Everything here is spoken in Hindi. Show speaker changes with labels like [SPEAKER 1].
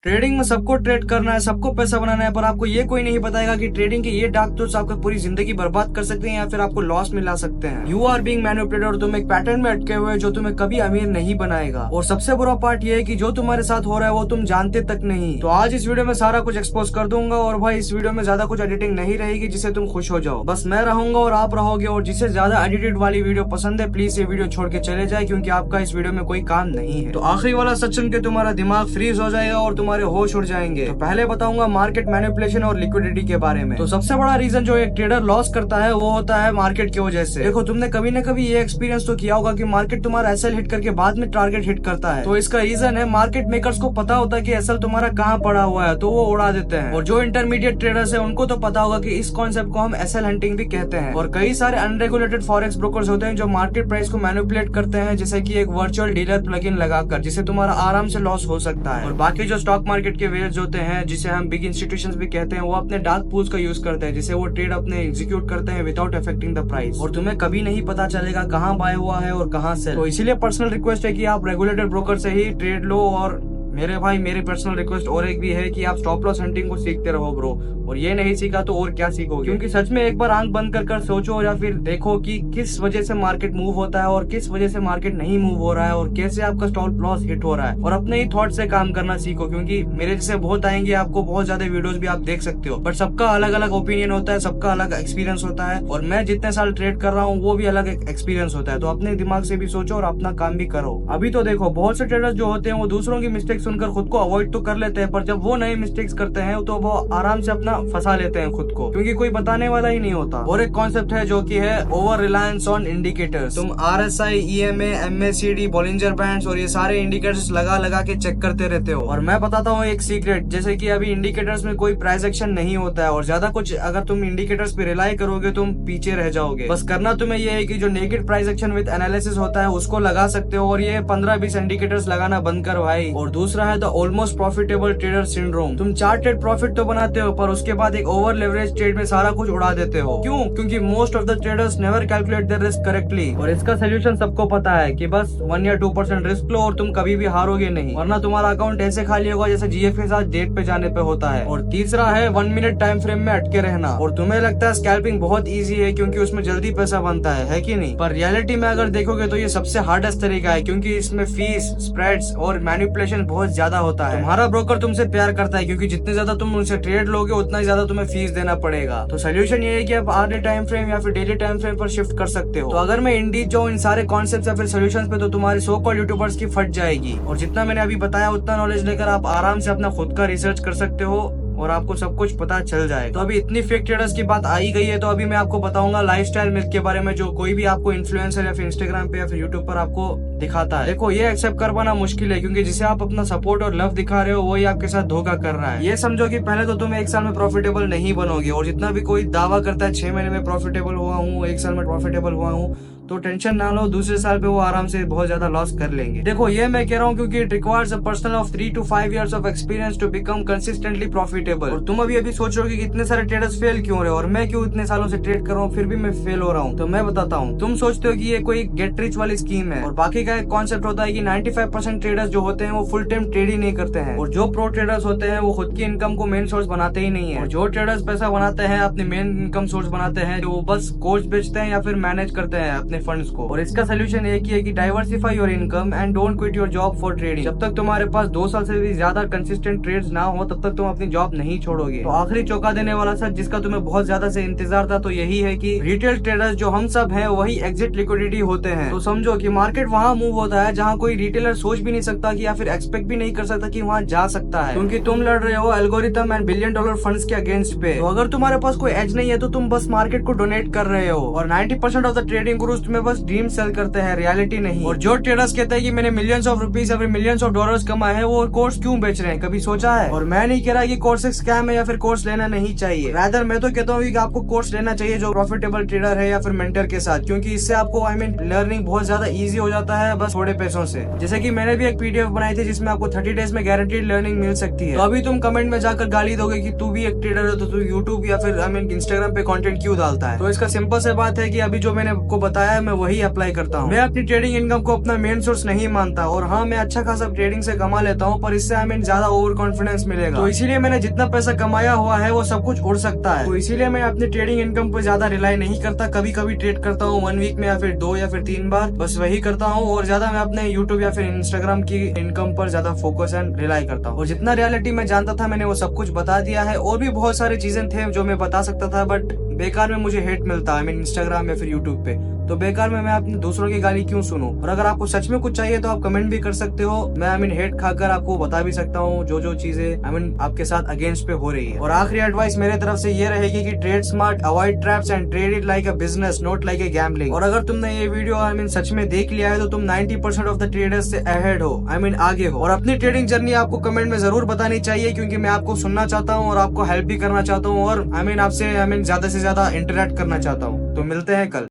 [SPEAKER 1] ट्रेडिंग में सबको ट्रेड करना है, सबको पैसा बनाना है, पर आपको ये कोई नहीं बताएगा कि ट्रेडिंग के ये डार्क टूल्स आपका पूरी जिंदगी बर्बाद कर सकते हैं या फिर आपको लॉस में ला सकते हैं। यू आर बीइंग मैनिपुलेटेड और तुम एक पैटर्न में अटके हुए जो तुम्हें कभी अमीर नहीं बनाएगा। और सबसे बुरा पार्ट ये है कि जो तुम्हारे साथ हो रहा है वो तुम जानते तक नहीं। तो आज इस वीडियो में सारा कुछ एक्सपोज कर दूंगा और भाई इस वीडियो में ज्यादा कुछ एडिटिंग नहीं रहेगी जिससे तुम खुश हो जाओ। बस मैं रहूंगा और आप रहोगे, और जिसे ज्यादा एडिटेड वाली वीडियो पसंद है प्लीज ये वीडियो छोड़ के चले जाए क्योंकि आपका इस वीडियो में कोई काम नहीं है। तो आखिरी वाला सच सुन के तुम्हारा दिमाग फ्रीज हो जाएगा और तुम्हारे होश उड़ जाएंगे। तो पहले बताऊंगा मार्केट मैनिपुलेशन और लिक्विडिटी के बारे में। तो सबसे बड़ा रीजन जो एक ट्रेडर लॉस करता है वो होता है मार्केट की वजह से। देखो तुमने कभी न कभी ये एक्सपीरियंस तो किया होगा कि मार्केट तुम्हारा एसएल हिट करके बाद में टारगेट हिट करता है। तो इसका रीजन है मार्केट मेकर्स को पता होता है कि एसएल तुम्हारा कहाँ पड़ा हुआ है तो वो उड़ा देते हैं। और जो इंटरमीडिएट ट्रेडर्स है उनको तो पता होगा कि इस कॉन्सेप्ट को हम एसएल हंटिंग भी कहते हैं। और कई सारे अनरेगुलेटेड फॉरेक्स ब्रोकर्स होते हैं जो मार्केट प्राइस को मैनिपुलेट करते हैं, जैसे कि एक वर्चुअल डीलर प्लगइन लगाकर, जिससे तुम्हारा आराम से लॉस हो सकता है। और बाकी जो स्टॉक मार्केट के वेयर्स होते हैं जिसे हम बिग इंस्टीट्यूशंस भी कहते हैं, वो अपने डार्क पूल्स का यूज करते हैं जिसे वो ट्रेड अपने एग्जीक्यूट करते हैं विदाउट अफेक्टिंग द प्राइस। और तुम्हें कभी नहीं पता चलेगा कहाँ बाय हुआ है और कहाँ सेल। तो इसीलिए पर्सनल रिक्वेस्ट है कि आप रेगुलेटेड ब्रोकर से ही ट्रेड लो। और मेरे भाई मेरी पर्सनल रिक्वेस्ट और एक भी है कि आप स्टॉप लॉस हंटिंग को सीखते रहो ब्रो। और ये नहीं सीखा तो और क्या सीखोगे, क्योंकि सच में एक बार आंख बंद कर सोचो या फिर देखो कि किस वजह से मार्केट मूव होता है और किस वजह से मार्केट नहीं मूव हो रहा है और कैसे आपका स्टॉप लॉस हिट हो रहा है। और अपने ही थॉट से काम करना सीखो, क्योंकि मेरे जैसे बहुत आएंगे, आपको बहुत ज्यादा वीडियोस भी आप देख सकते हो, बट सबका अलग अलग ओपिनियन होता है, सबका अलग एक्सपीरियंस होता है। और मैं जितने साल ट्रेड कर रहा हूँ वो भी अलग एक्सपीरियंस होता है। तो अपने दिमाग से भी सोचो और अपना काम भी करो। अभी तो देखो बहुत से ट्रेडर्स जो होते हैं वो दूसरों की मिस्टेक सुनकर खुद को अवॉइड तो कर लेते हैं, पर जब वो नए मिस्टेक्स करते हैं तो वो आराम से अपना फंसा लेते हैं खुद को, क्योंकि कोई बताने वाला ही नहीं होता। और एक कॉन्सेप्ट है जो कि है ओवर रिलायंस ऑन इंडिकेटर्स। तुम RSI, EMA, MACD, Bollinger bands और ये सारे इंडिकेटर्स लगा के चेक करते रहते हो। और मैं बताता हूँ एक सीक्रेट, जैसे कि अभी इंडिकेटर्स में कोई प्राइस एक्शन नहीं होता है और ज्यादा कुछ अगर तुम इंडिकेटर्स पे रिलाई करोगे तुम पीछे रह जाओगे। बस करना तुम्हें ये है कि जो negative price action with analysis होता है उसको लगा सकते हो, और ये 15-20 इंडिकेटर्स लगाना बंद कर भाई। और दूसरा है the almost profitable trader syndrome. तुम चार्टेड प्रॉफिट तो बनाते हो पर उसके बाद एक ओवर लेवरेज ट्रेड में सारा कुछ उड़ा देते हो। क्यों? क्योंकि most of the traders never calculate their risk correctly. और इसका सोल्यूशन सबको पता है कि बस 1 या 2% रिस्क लो और तुम कभी भी हारोगे नहीं, वरना तुम्हारा अकाउंट ऐसे खाली होगा जैसे GF के साथ डेट पे जाने पे होता है। और तीसरा है 1 मिनट टाइम फ्रेम में अटके रहना। और तुम्हें लगता है स्कैल्पिंग बहुत ईजी है क्योंकि उसमें जल्दी पैसा बनता है कि नहीं? पर रियलिटी में अगर देखोगे तो ये सबसे हार्डेस्ट तरीका है, क्योंकि इसमें फीस, स्प्रेड्स और मैनिपुलेशन बहुत ज्यादा होता है। तुम्हारा ब्रोकर तुमसे प्यार करता है क्योंकि जितने ज्यादा तुम उनसे ट्रेड लोगे उतना ही ज्यादा तुम्हें फीस देना पड़ेगा। तो सोल्यूशन ये है कि आप आधे टाइम फ्रेम या फिर डेली टाइम फ्रेम पर शिफ्ट कर सकते हो। तो अगर मैं इंडीड जाऊँ इन सारे कॉन्सेप्ट्स या फिर सोल्यूशंस पे तो तुम्हारी सो कॉल्ड यूट्यूबर्स की फट जाएगी। और जितना मैंने अभी बताया उतना नॉलेज लेकर आप आराम से अपना खुद का रिसर्च कर सकते हो और आपको सब कुछ पता चल जाए। तो अभी इतनी फेक ट्रेडर्स की बात आई गई है तो अभी मैं आपको बताऊंगा लाइफस्टाइल मिथ के बारे में, जो कोई भी आपको इन्फ्लुएंसर या फिर इंस्टाग्राम पे या फिर यूट्यूब पर आपको दिखाता है। देखो ये एक्सेप्ट कर पाना मुश्किल है, क्योंकि जिसे आप अपना सपोर्ट और लव दिखा रहे हो वही आपके साथ धोखा कर रहा है। ये समझो कि पहले तो तुम 1 साल में प्रॉफिटेबल नहीं बनोगे, और जितना भी कोई दावा करता है 6 महीने में प्रॉफिटेबल हुआ हूँ, 1 साल में प्रॉफिटेबल हुआ हूँ, तो टेंशन ना लो, दूसरे साल पे वो आराम से बहुत ज्यादा लॉस कर लेंगे। देखो ये मैं कह रहा हूँ क्योंकि it requires a person of 3 to 5 years of experience to become consistently profitable. और तुम अभी सोच रहे हो कि इतने सारे ट्रेडर्स फेल क्यों रहे और मैं क्यों इतने सालों से ट्रेड कर रहा हूँ फिर भी मैं फेल हो रहा हूँ। तो मैं बताता हूँ, तुम सोचते हो कि ये कोई गेट रिच वाली स्कीम है, और बाकी का एक कॉन्सेप्ट होता है कि 95% ट्रेडर्स जो होते हैं वो फुल टाइम ट्रेड ही नहीं करते हैं। और जो प्रो ट्रेडर्स होते हैं वो खुद की इनकम को मेन सोर्स बनाते ही नहीं है। और जो ट्रेडर्स पैसा बनाते हैं अपने मेन इनकम सोर्स बनाते हैं, जो बस कोर्स बेचते हैं या फिर मैनेज करते हैं अपने फंड्स को। और इसका सोल्यूशन एक ही है कि diversify your income and don't quit your job for trading. जब तक तुम्हारे पास 2 साल से भी ज्यादा कंसिस्टेंट ट्रेड्स ना हो तब तक तुम अपनी जॉब नहीं छोड़ोगे। तो आखिरी चौंका देने वाला सच जिसका तुम्हें बहुत ज्यादा से इंतजार था तो यही है कि रिटेल ट्रेडर्स जो हम सब हैं वही एग्जिट लिक्विडिटी होते हैं। तो समझो कि मार्केट वहाँ मूव होता है जहाँ कोई रिटेलर सोच भी नहीं सकता कि या फिर एक्सपेक्ट भी नहीं कर सकता कि वहाँ जा सकता है, क्योंकि तुम लड़ रहे हो एल्गोरिथम एंड $1 बिलियन फंड्स के अगेंस्ट पे। तो अगर तुम्हारे पास कोई एज नहीं है तो तुम बस मार्केट को डोनेट कर रहे हो। और 90% ऑफ द ट्रेडिंग गुरुज तुम्हें बस ड्रीम सेल करते हैं, रियलिटी नहीं। और जो ट्रेडर्स कहते हैं कि मैंने मिलियंस ऑफ रुपीज या फिर मिलियंस ऑफ डॉलर्स कमाए हैं, वो कोर्स क्यों बेच रहे हैं, कभी सोचा है? और मैं नहीं कह रहा कि कोर्स एक स्कैम है या फिर कोर्स लेना नहीं चाहिए, रादर मैं तो कहता हूँ कि आपको कोर्स लेना चाहिए जो प्रॉफिटेबल ट्रेडर है या फिर मेंटर के साथ, क्योंकि इससे आपको लर्निंग बहुत ज्यादा इजी हो जाता है बस थोड़े पैसों से। जैसे कि मैंने भी एक PDF बनाई थी जिसमें आपको 30 डेज में गारंटीड लर्निंग मिल सकती है। तो अभी तुम कमेंट में जाकर गाली दोगे कि तू भी एक ट्रेडर है तो तू यूट्यूब या फिर इंस्टाग्राम पे कंटेंट क्यों डालता है। तो इसका सिंपल से बात है कि अभी जो मैंने आपको बताया है मैं वही अप्लाई करता हूँ। मैं अपनी ट्रेडिंग इनकम को अपना मेन सोर्स नहीं मानता, और हाँ मैं अच्छा खासा ट्रेडिंग से कमा लेता हूँ, पर इससे हमें ज्यादा ओवर कॉन्फिडेंस मिलेगा। तो इसीलिए मैंने जितना पैसा कमाया हुआ है वो सब कुछ उड़ सकता है। तो इसीलिए मैं अपनी ट्रेडिंग इनकम पर ज्यादा रिलाई नहीं करता। कभी कभी ट्रेड करता हूँ 1 वीक में, या फिर 2 या फिर 3 बार, बस वही करता हूँ। और ज्यादा मैं अपने यूट्यूब या फिर इंस्टाग्राम की इनकम पर ज्यादा फोकस एंड रिलाई करता हूँ। और जितना रियलिटी मैं जानता था मैंने वो सब कुछ बता दिया है। और भी बहुत सारी चीजें थे जो मैं बता सकता था, बट बेकार में मुझे हेट मिलता है इंस्टाग्राम या फिर यूट्यूब पे, तो बेकार में मैं अपने दूसरों की गाली क्यों सुनूं। और अगर आपको सच में कुछ चाहिए तो आप कमेंट भी कर सकते हो। मैं हेट खाकर आपको बता भी सकता हूँ जो जो चीजें आपके साथ अगेंस्ट पे हो रही है। और आखिरी एडवाइस मेरे तरफ से ये रहेगी कि trade smart, avoid traps and trade it like a business, not like a gambling. और अगर तुमने ये वीडियो सच में देख लिया है तो तुम 90% ऑफ द ट्रेडर्स से अहेड हो, आगे हो। और अपनी ट्रेडिंग जर्नी आपको कमेंट में जरूर बतानी चाहिए, क्योंकि मैं आपको सुनना चाहता हूँ और आपको हेल्प भी करना चाहता हूँ, और आपसे ज्यादा से ज्यादा इंटरेक्ट करना चाहता हूँ। तो मिलते हैं कल।